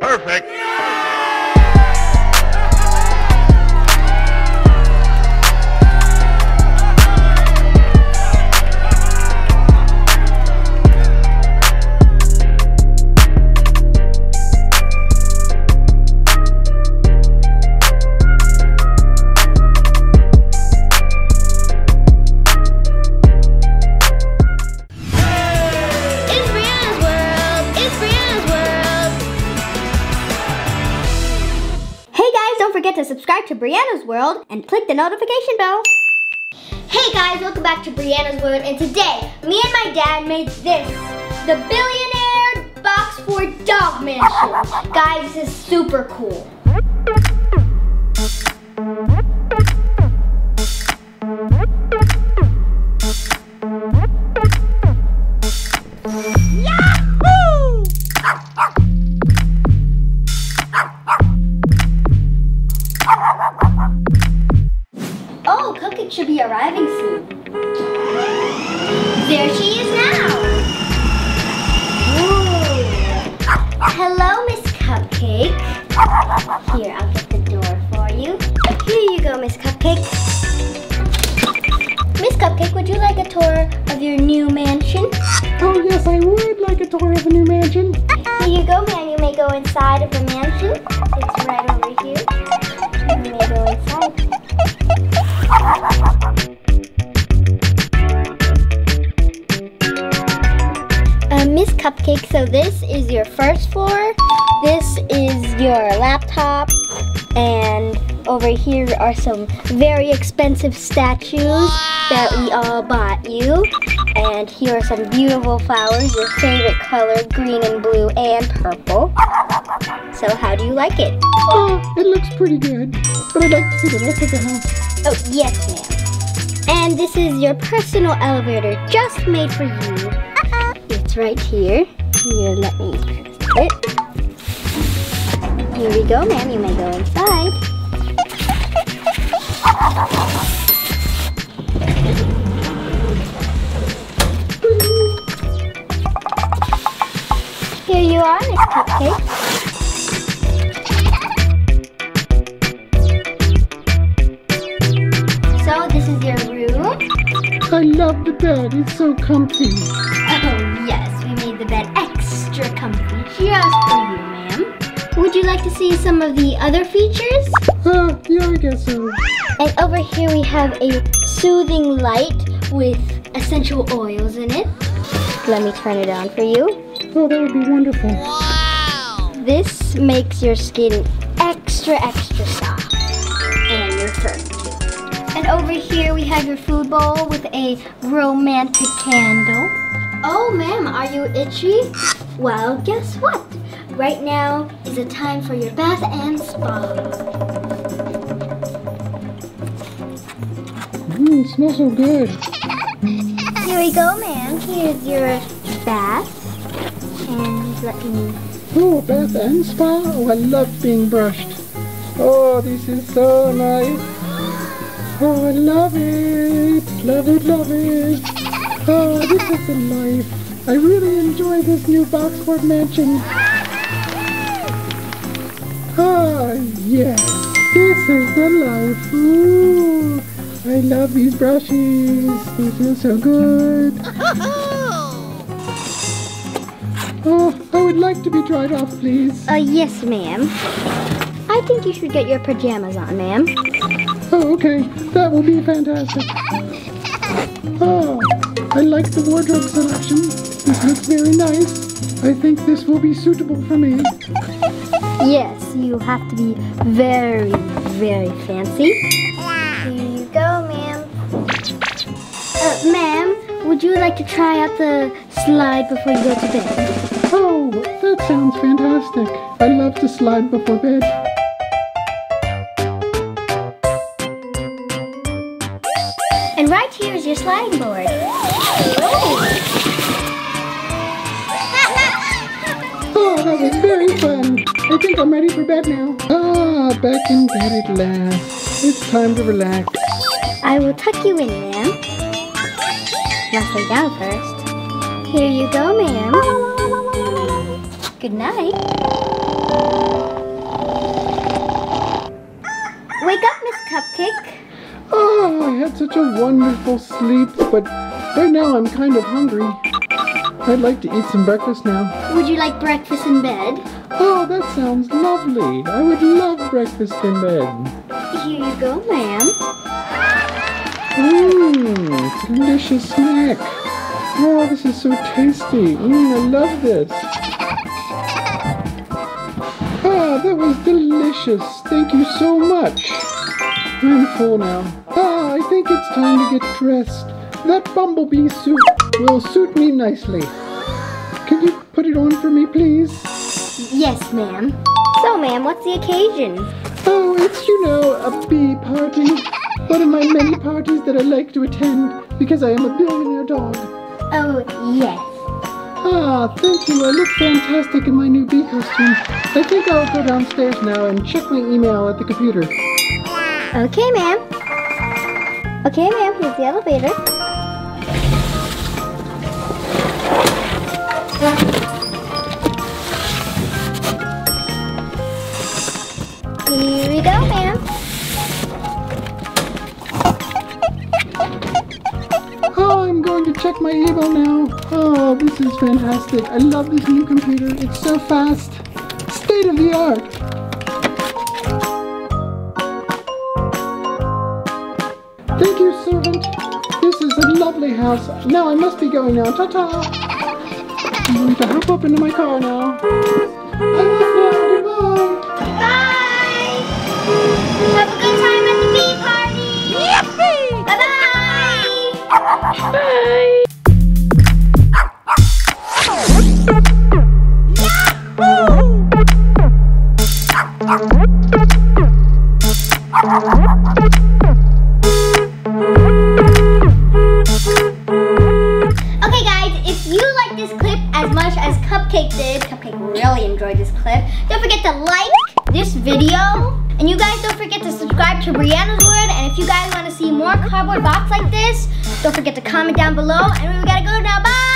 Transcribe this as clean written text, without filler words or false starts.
Perfect. Don't forget to subscribe to Brianna's World and click the notification bell. Hey guys, welcome back to Brianna's World, and today, me and my dad made this, the Billionaire Box for Dog Mansion. Guys, this is super cool. Oh, Cupcake should be arriving soon. There she is now. Ooh. Hello, Miss Cupcake. Here, I'll get the door for you. Here you go, Miss Cupcake. Miss Cupcake, would you like a tour of your new mansion? Oh yes, I would like a tour of the new mansion. Here you go, ma'am. You may go inside of the mansion. It's right over here. You may go inside. Miss Cupcake, so this is your first floor. This is your laptop. And over here are some very expensive statues that we all bought you. And here are some beautiful flowers, your favorite color, green and blue and purple. So how do you like it? Oh, it looks pretty good. But I'd like to see the rest of the house. Oh, yes, ma'am. And this is your personal elevator just made for you. It's right here. Here, let me press it. Here we go, ma'am. You may go inside. Here you are, Miss Cupcake. So this is your room. I love the bed. It's so comfy. Oh yes, we made the bed extra comfy just for you, ma'am. Would you like to see some of the other features? Yeah, I guess so. And over here we have a soothing light with essential oils in it. Let me turn it on for you. Oh, that would be wonderful. Wow! This makes your skin extra soft. And your fur too. And over here we have your food bowl with a romantic candle. Oh, ma'am, are you itchy? Well, guess what? Right now is a time for your bath and spa. It smells so good. Here we go, ma'am. Here's your bath. And let me... Oh, bath and spa? Oh, I love being brushed. Oh, this is so nice. Oh, I love it. Love it, love it. Oh, this is the life. I really enjoy this new Boxford mansion. Ah, yes. This is the life. Ooh, I love these brushes. They feel so good. Oh, I would like to be dried off, please. Yes, ma'am. I think you should get your pajamas on, ma'am. Oh, okay. That will be fantastic. Oh, I like the wardrobe selection. This looks very nice. I think this will be suitable for me. Yes, you have to be very fancy. Here you go, ma'am. Ma'am, would you like to try out the slide before you go to bed? Oh, that sounds fantastic. I love to slide before bed. And right here is your sliding board. Oh, that was very fun. I think I'm ready for bed now. Ah, back in bed at last. It's time to relax. I will tuck you in, ma'am. Must lay down first. Here you go, ma'am. Good night. Wake up, Miss Cupcake. Oh, I had such a wonderful sleep, but right now I'm kind of hungry. I'd like to eat some breakfast now. Would you like breakfast in bed? Oh, that sounds lovely. I would love breakfast in bed. Here you go, ma'am. It's a delicious snack. Oh, this is so tasty. I love this. Ah, that was delicious. Thank you so much. I'm full now. Ah, I think it's time to get dressed. That bumblebee suit will suit me nicely. Can you put it on for me, please? Yes, ma'am. So, ma'am, what's the occasion? Oh, it's, a bee party. One of my many parties that I like to attend because I am a billionaire dog. Oh, yes. Ah, thank you. I look fantastic in my new bee costume. I think I'll go downstairs now and check my email at the computer. Okay, ma'am. Okay, ma'am, here's the elevator. Here we go, ma'am. Oh, I'm going to check my email now. Oh, this is fantastic. I love this new computer. It's so fast. State of the art. Thank you, servant. This is a lovely house. Now I must be going now. Ta-ta. I'm going to hop up into my car now. I'm off now. Goodbye. Bye! Have a good time at the bee party! Yippee! Bye-bye! Bye! Okay guys, if you like this clip as much as Cupcake did, Cupcake really enjoyed this clip, don't forget to like this video. And you guys don't forget to subscribe to Brianna's World. And if you guys want to see more cardboard box like this, don't forget to comment down below. And we gotta go now. Bye!